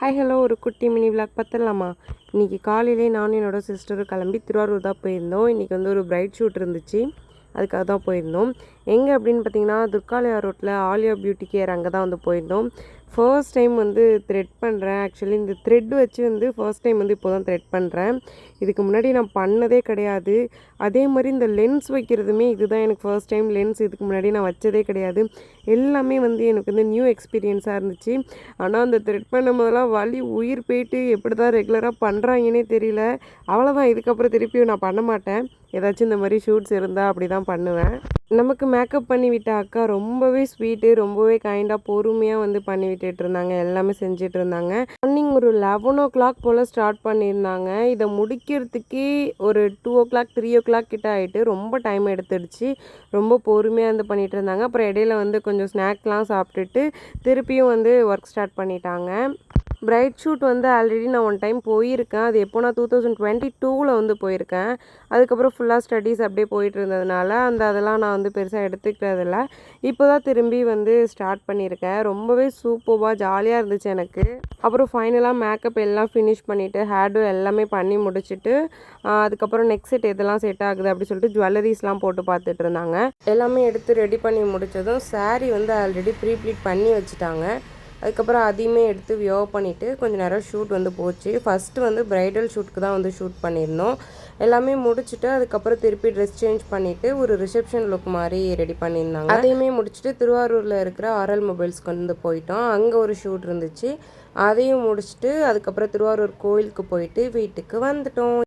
Hi hello ஒரு குட்டி mini vlog பார்த்துடலாமா? இன்றைக்கி காலையிலே நானும் என்னோடய சிஸ்டரும் கிளம்பி திருவாரூர் தான் போயிருந்தோம். இன்றைக்கி வந்து ஒரு பிரைட் ஷூட் இருந்துச்சு, அதுக்காக தான் போயிருந்தோம். எங்கே அப்படின்னு பார்த்தீங்கன்னா துர்காலயா ரோட்டில் ஆலியா பியூட்டி கேர் அங்கே தான் வந்து போயிருந்தோம். ஃபர்ஸ்ட் டைம் வந்து த்ரெட் பண்ணுறேன். ஆக்சுவலி இந்த த்ரெட் வச்சு வந்து ஃபர்ஸ்ட் டைம் வந்து இப்போ தான் த்ரெட் பண்ணுறேன். இதுக்கு முன்னாடி நான் பண்ணதே கிடையாது. அதே மாதிரி இந்த லென்ஸ் வைக்கிறதுமே இதுதான் எனக்கு ஃபர்ஸ்ட் டைம். லென்ஸ் இதுக்கு முன்னாடி நான் வச்சதே கிடையாது. எல்லாமே வந்து எனக்கு வந்து நியூ எக்ஸ்பீரியன்ஸாக இருந்துச்சு. ஆனால் அந்த த்ரெட் பண்ணும் போதெல்லாம் வலி உயிர் போயிட்டு எப்படி தான் ரெகுலராக பண்ணுறாங்கன்னே தெரியல. அவ்வளோதான், இதுக்கப்புறம் திருப்பியும் நான் பண்ண மாட்டேன். ஏதாச்சும் இந்த மாதிரி ஷூட்ஸ் இருந்தால் அப்படி தான் பண்ணுவேன். நமக்கு மேக்கப் பண்ணி விட்ட அக்கா ரொம்பவே ஸ்வீட்டு, ரொம்பவே கைண்டாக பொறுமையாக வந்து பண்ணி விட்டுட்டு இருந்தாங்க. எல்லாமே செஞ்சுட்டு இருந்தாங்க. மார்னிங் ஒரு 11 போல் ஸ்டார்ட் பண்ணியிருந்தாங்க. இதை முடிக்கிறதுக்கே ஒரு 2 3 கிட்ட ஆகிட்டு ரொம்ப டைம் எடுத்துடுச்சு. ரொம்ப பொறுமையாக வந்து பண்ணிகிட்டு இருந்தாங்க. அப்புறம் இடையில வந்து கொஞ்சம் ஸ்நாக்லாம் சாப்பிட்டுட்டு திருப்பியும் வந்து ஒர்க் ஸ்டார்ட் பண்ணிட்டாங்க. பிரைட் ஷூட் வந்து ஆல்ரெடி நான் ஒன் டைம் போயிருக்கேன். அது எப்போனா 2022 வந்து போயிருக்கேன். அதுக்கப்புறம் ஃபுல்லாக ஸ்டடீஸ் அப்படியே போயிட்டு இருந்ததுனால அதெல்லாம் நான் வந்து பெருசாக எடுத்துக்கிறதில்ல. இப்போ தான் திரும்பி வந்து ஸ்டார்ட் பண்ணியிருக்கேன். ரொம்பவே சூப்பராக ஜாலியாக இருந்துச்சு எனக்கு. அப்புறம் ஃபைனலாக மேக்கப் எல்லாம் ஃபினிஷ் பண்ணிவிட்டு ஹேர்டு எல்லாமே பண்ணி முடிச்சுட்டு அதுக்கப்புறம் நெக்ஸ்ட் செட் எதெல்லாம் செட் ஆகுது அப்படி சொல்லிட்டு ஜுவல்லரிஸ்லாம் போட்டு பார்த்துட்டு இருந்தாங்க. எல்லாமே எடுத்து ரெடி பண்ணி முடித்ததும் சாரீ வந்து ஆல்ரெடி ப்ளீட் பண்ணி வச்சுட்டாங்க. அதுக்கப்புறம் அதையுமே எடுத்து வியோ பண்ணிவிட்டு கொஞ்சம் நேரம் ஷூட் வந்து போச்சு. ஃபஸ்ட்டு வந்து ப்ரைடல் ஷூட்டுக்கு தான் வந்து ஷூட் பண்ணியிருந்தோம். எல்லாமே முடிச்சுட்டு அதுக்கப்புறம் திருப்பி ட்ரெஸ் சேஞ்ச் பண்ணிவிட்டு ஒரு ரிசப்ஷன் லுக் மாதிரி ரெடி பண்ணியிருந்தாங்க. அதையுமே முடிச்சுட்டு திருவாரூரில் இருக்கிற ஆர்எல் மொபைல்ஸ்க்கு வந்து போயிட்டோம். அங்கே ஒரு ஷூட் இருந்துச்சு, அதையும் முடிச்சுட்டு அதுக்கப்புறம் திருவாரூர் கோயிலுக்கு போயிட்டு வீட்டுக்கு வந்துட்டோம்.